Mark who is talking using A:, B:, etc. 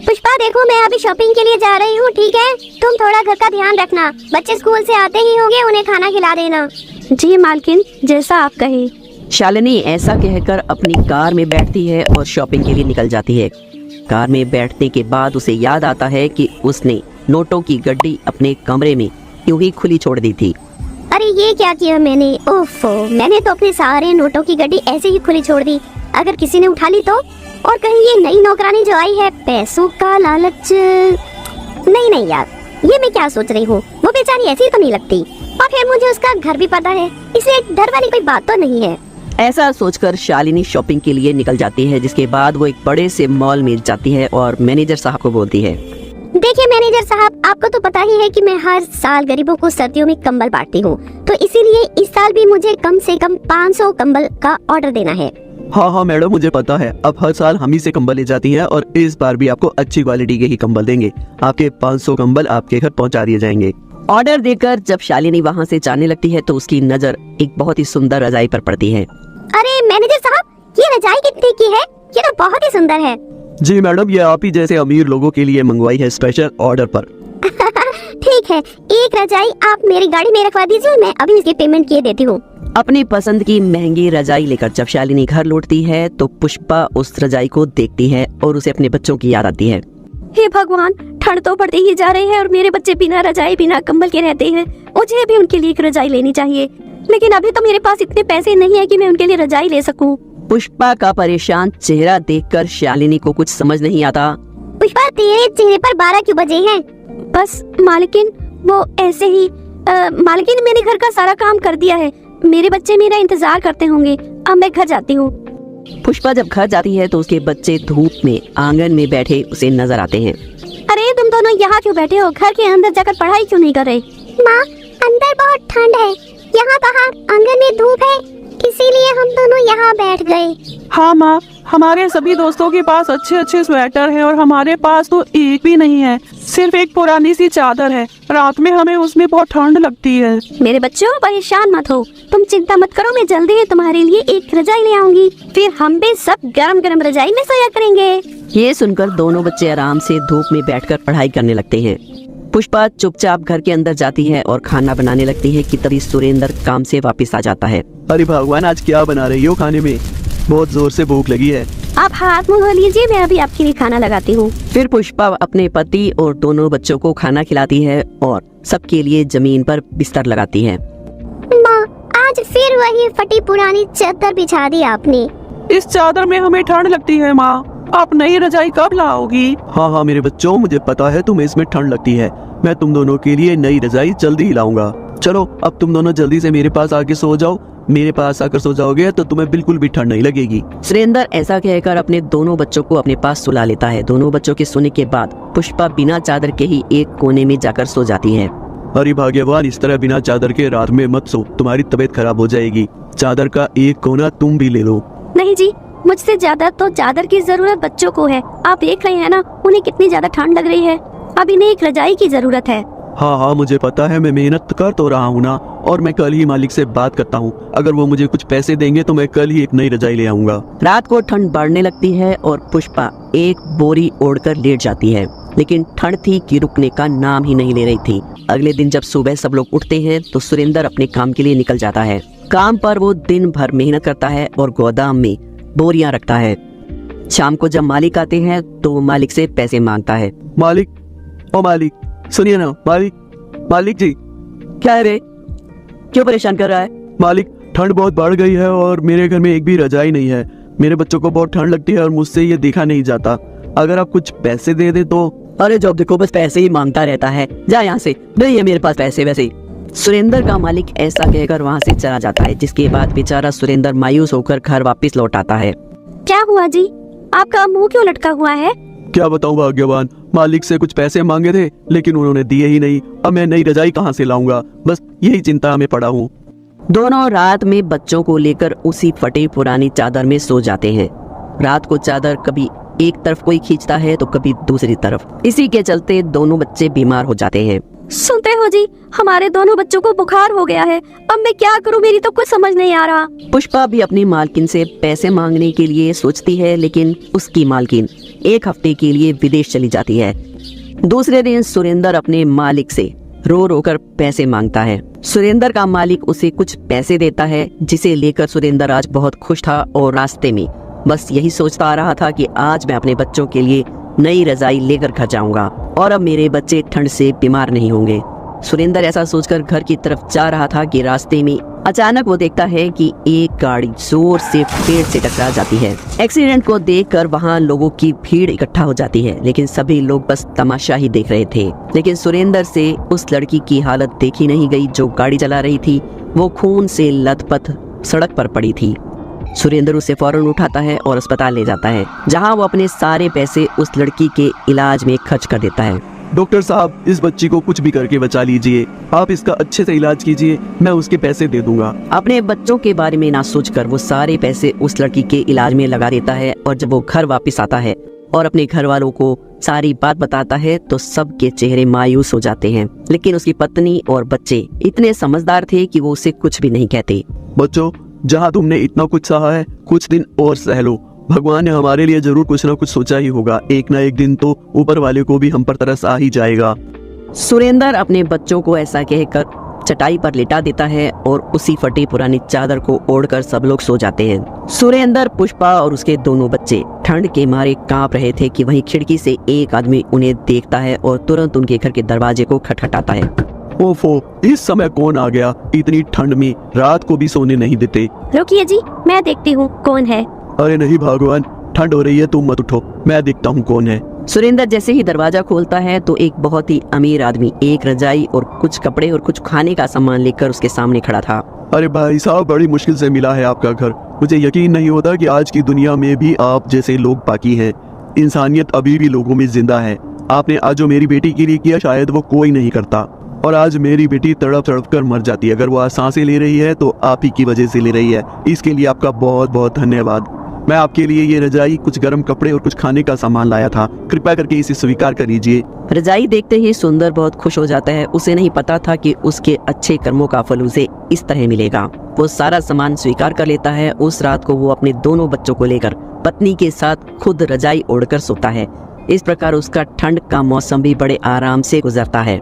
A: पुष्पा देखो, मैं अभी शॉपिंग के लिए जा रही हूँ, ठीक है? तुम थोड़ा घर का ध्यान रखना, बच्चे स्कूल से आते ही होंगे, उन्हें खाना खिला देना।
B: जी मालकिन, जैसा आप कहें।
C: शालिनी ऐसा कहकर अपनी कार में बैठती है और शॉपिंग के लिए निकल जाती है। कार में बैठने के बाद उसे याद आता है कि उसने नोटों की गड्डी अपने कमरे में यूं ही खुली छोड़ दी थी।
A: अरे ये क्या किया मैंने, ओफो, मैंने तो अपने सारे नोटों की गड्डी ऐसे ही खुली छोड़ दी। अगर किसी ने उठा ली तो? और कहीं ये नई नौकरानी जो आई है, पैसों का लालच। नहीं यार, ये मैं क्या सोच रही हूँ, वो बेचारी ऐसी तो नहीं लगती। और फिर मुझे उसका घर भी पता है, इसलिए डर वाली कोई बात तो नहीं है।
C: ऐसा सोचकर शालिनी शॉपिंग के लिए निकल जाती है, जिसके बाद वो एक बड़े से मॉल में जाती है और मैनेजर साहब को बोलती है,
A: देखिए मैनेजर साहब, आपको तो पता ही है कि मैं हर साल गरीबों को सर्दियों में कंबल बांटती हूँ, तो इसीलिए इस साल भी मुझे कम से कम 500 कंबल का ऑर्डर देना है।
D: हाँ मैडम, मुझे पता है। अब हर साल हम ही से कंबल ले जाती हैं और इस बार भी आपको अच्छी क्वालिटी के ही कंबल देंगे। आपके 500 कंबल आपके घर पहुंचा दिए जाएंगे।
C: ऑर्डर देकर जब शालिनी वहाँ से जाने लगती है तो उसकी नजर एक बहुत ही सुंदर रजाई पर पड़ती है।
A: अरे मैनेजर साहब, ये रजाई कितने की है? ये तो बहुत ही सुंदर है।
D: जी मैडम, ये आप ही जैसे अमीर लोगों के लिए मंगवाई है स्पेशल ऑर्डर पर।
A: ठीक है, एक रजाई आप मेरी गाड़ी में रखवा दीजिए, मैं अभी इसकी पेमेंट किए देती हूँ।
C: अपनी पसंद की महंगी रजाई लेकर जब शालिनी घर लौटती है तो पुष्पा उस रजाई को देखती है और उसे अपने बच्चों की याद आती है।
B: हे भगवान, ठंड तो बढ़ती ही जा रही है और मेरे बच्चे बिना रजाई बिना कंबल के रहते हैं। मुझे भी उनके लिए एक रजाई लेनी चाहिए, लेकिन अभी तो मेरे पास इतने पैसे नहीं है कि मैं उनके लिए रजाई ले सकूं।
C: पुष्पा का परेशान चेहरा देखकर शालिनी को कुछ समझ नहीं आता।
A: पुष्पा, तेरे चेहरे पर 12 क्यों बजे हैं?
B: बस मालकिन, वो ऐसे ही। मालकिन, मैंने घर का सारा काम कर दिया है, मेरे बच्चे मेरा इंतजार करते होंगे, अब मैं घर जाती हूँ।
C: पुष्पा जब घर जाती है तो उसके बच्चे धूप में आंगन में बैठे उसे नजर आते हैं।
B: अरे तुम दोनों यहाँ क्यों बैठे हो? घर के अंदर जाकर पढ़ाई क्यों नहीं कर रहे?
A: माँ, अंदर बहुत ठंड है, यहाँ बाहर आंगन में धूप है, इसीलिए हम दोनों यहाँ बैठ गए।
E: हाँ माँ, हमारे सभी दोस्तों के पास अच्छे अच्छे स्वेटर हैं और हमारे पास तो एक भी नहीं है, सिर्फ एक पुरानी सी चादर है। रात में हमें उसमें बहुत ठंड लगती है।
B: मेरे बच्चों, परेशान मत हो, तुम चिंता मत करो, मैं जल्दी ही तुम्हारे लिए एक रजाई ले आऊंगी, फिर हम भी सब गरम गरम रजाई में सोया करेंगे।
C: ये सुनकर दोनों बच्चे आराम से धूप में बैठकर पढ़ाई करने लगते हैं। पुष्पा चुपचाप घर के अंदर जाती है और खाना बनाने लगती है कि तभी सुरेंद्र काम से वापस आ जाता है।
D: अरे भगवान, आज क्या बना रही हो खाने में? बहुत जोर से भूख लगी है।
B: आप हाथ मुँह धो लीजिए, मैं अभी आपके लिए खाना लगाती हूँ।
C: फिर पुष्पा अपने पति और दोनों बच्चों को खाना खिलाती है और सबके लिए जमीन पर बिस्तर लगाती है।
A: माँ, आज फिर वही फटी पुरानी चादर बिछा दी आपने।
E: इस चादर में हमें ठंड लगती है माँ, आप नई रजाई कब लाओगी?
D: हाँ मेरे बच्चों, मुझे पता है तुम्हें इसमें ठंड लगती है। मैं तुम दोनों के लिए नई रजाई जल्दी ही लाऊंगा। चलो अब तुम दोनों जल्दी से मेरे पास आके सो जाओ। मेरे पास आकर सो जाओगे तो तुम्हें बिल्कुल भी ठंड नहीं लगेगी।
C: सुरेंद्र ऐसा कहकर अपने दोनों बच्चों को अपने पास सुला लेता है। दोनों बच्चों के सोने के बाद पुष्पा बिना चादर के ही एक कोने में जाकर सो जाती है।
D: अरे भाग्यवान, इस तरह बिना चादर के रात में मत सो, तुम्हारी तबीयत खराब हो जाएगी। चादर का एक कोना तुम भी ले लो।
B: नहीं जी, मुझसे ज्यादा तो चादर की जरूरत बच्चों को है। आप देख रहे हैं ना, उन्हें कितनी ज्यादा ठंड लग रही है, अब इन्हें एक रजाई की जरूरत है।
D: हाँ मुझे पता है, मैं मेहनत कर तो रहा हूँ ना, और मैं कल ही मालिक से बात करता हूँ। अगर वो मुझे कुछ पैसे देंगे तो मैं कल ही एक नई रजाई ले आऊंगा।
C: रात को ठंड बढ़ने लगती है और पुष्पा एक बोरी ओढ़कर लेट जाती है, लेकिन ठंड थी कि रुकने का नाम ही नहीं ले रही थी। अगले दिन जब सुबह सब लोग उठते हैं तो सुरेंद्र अपने काम के लिए निकल जाता है। काम पर वो दिन भर मेहनत करता है और गोदाम में बोरियां रखता है। शाम को जब मालिक आते हैं तो वो मालिक से पैसे मांगता है।
D: मालिक, ओ मालिक, सुनिए ना। मालिक जी।
C: क्या है रे, क्यों परेशान कर रहा है?
D: मालिक, ठंड बहुत बढ़ गई है और मेरे घर में एक भी रजाई नहीं है। मेरे बच्चों को बहुत ठंड लगती है और मुझसे ये देखा नहीं जाता। अगर आप कुछ पैसे दे दे तो।
C: अरे जब देखो बस पैसे ही मांगता रहता है, जा यहाँ से, नहीं है मेरे पास पैसे वैसे। सुरेंद्र का मालिक ऐसा कहकर वहाँ से चला जाता है, जिसके बाद बेचारा सुरेंद्र मायूस होकर घर वापस लौट आता है।
B: क्या हुआ जी, आपका मुंह क्यों लटका हुआ है?
D: क्या बताऊं भाग्यवान, मालिक से कुछ पैसे मांगे थे लेकिन उन्होंने दिए ही नहीं। अब मैं नई रजाई कहाँ से लाऊंगा, बस यही चिंता में पड़ा हूँ।
C: दोनों रात में बच्चों को लेकर उसी फटी पुरानी चादर में सो जाते हैं। रात को चादर कभी एक तरफ कोई खींचता है तो कभी दूसरी तरफ। इसी के चलते दोनों बच्चे बीमार हो जाते हैं।
B: सुनते हो जी, हमारे दोनों बच्चों को बुखार हो गया है, अब मैं क्या करूं, मेरी तो कुछ समझ नहीं आ रहा।
C: पुष्पा भी अपनी मालकिन से पैसे मांगने के लिए सोचती है, लेकिन उसकी मालकिन 1 हफ्ते के लिए विदेश चली जाती है। दूसरे दिन सुरेंद्र अपने मालिक से रो रो कर पैसे मांगता है। सुरेंद्र का मालिक उसे कुछ पैसे देता है, जिसे लेकर सुरेंद्र आज बहुत खुश था और रास्ते में बस यही सोचता आ रहा था कि आज मैं अपने बच्चों के लिए नई रजाई लेकर घर जाऊंगा और अब मेरे बच्चे ठंड से बीमार नहीं होंगे। सुरेंद्र ऐसा सोचकर घर की तरफ जा रहा था कि रास्ते में अचानक वो देखता है कि एक गाड़ी जोर से पेड़ से टकरा जाती है। एक्सीडेंट को देखकर वहाँ लोगों की भीड़ इकट्ठा हो जाती है, लेकिन सभी लोग बस तमाशा ही देख रहे थे। लेकिन सुरेंद्र से उस लड़की की हालत देखी नहीं गई जो गाड़ी चला रही थी। वो खून से लथपथ सड़क पर पड़ी थी। सुरेंद्र उसे फौरन उठाता है और अस्पताल ले जाता है, जहाँ वो अपने सारे पैसे उस लड़की के इलाज में खर्च कर देता है।
D: डॉक्टर साहब, इस बच्ची को कुछ भी करके बचा लीजिए। आप इसका अच्छे से इलाज कीजिए, मैं उसके पैसे दे दूंगा।
C: अपने बच्चों के बारे में ना सोचकर वो सारे पैसे उस लड़की के इलाज में लगा देता है और जब वो घर वापस आता है और अपने घर वालों को सारी बात बताता है तो सबके चेहरे मायूस हो जाते हैं। लेकिन उसकी पत्नी और बच्चे इतने समझदार थे कि वो उसे कुछ भी नहीं कहते।
D: बच्चों, जहाँ तुमने इतना कुछ सहा है, कुछ दिन और सह लो। भगवान ने हमारे लिए जरूर कुछ ना कुछ सोचा ही होगा। एक ना एक दिन तो ऊपर वाले को भी हम पर तरस आ ही जाएगा।
C: सुरेंद्र अपने बच्चों को ऐसा कहकर चटाई पर लिटा देता है और उसी फटी पुरानी चादर को ओढ़कर सब लोग सो जाते हैं। सुरेंद्र, पुष्पा और उसके दोनों बच्चे ठंड के मारे कांप रहे थे कि वहीं खिड़की से एक आदमी उन्हें देखता है और तुरंत उनके घर के दरवाजे को खटखटाता है।
D: ओफो, इस समय कौन आ गया? इतनी ठंड में रात को भी सोने नहीं देते।
B: रुकिए जी, मैं देखती हूँ कौन है।
D: अरे नहीं भगवान, ठंड हो रही है, तुम मत उठो, मैं देखता हूँ कौन है।
C: सुरेंद्र जैसे ही दरवाजा खोलता है तो एक बहुत ही अमीर आदमी एक रजाई और कुछ कपड़े और कुछ खाने का सामान लेकर उसके सामने खड़ा था।
D: अरे भाई साहब, बड़ी मुश्किल से मिला है आपका घर। मुझे यकीन नहीं होता कि आज की दुनिया में भी आप जैसे लोग बाकी हैं। इंसानियत अभी भी लोगों में जिंदा है। आपने आज जो मेरी बेटी के लिए किया शायद वो कोई नहीं करता। और आज मेरी बेटी तड़प तड़प कर मर जाती है। अगर वो आज सांसें ले रही है तो आप ही की वजह से ले रही है। इसके लिए आपका बहुत बहुत धन्यवाद। मैं आपके लिए ये रजाई, कुछ गर्म कपड़े और कुछ खाने का सामान लाया था। कृपया करके इसे स्वीकार कर लीजिए।
C: रजाई देखते ही सुंदर बहुत खुश हो जाता है। उसे नहीं पता था कि उसके अच्छे कर्मों का फल उसे इस तरह मिलेगा। वो सारा सामान स्वीकार कर लेता है। उस रात को वो अपने दोनों बच्चों को लेकर पत्नी के साथ खुद रजाई ओढ़कर सोता है। इस प्रकार उसका ठंड का मौसम भी बड़े आराम से गुजरता है।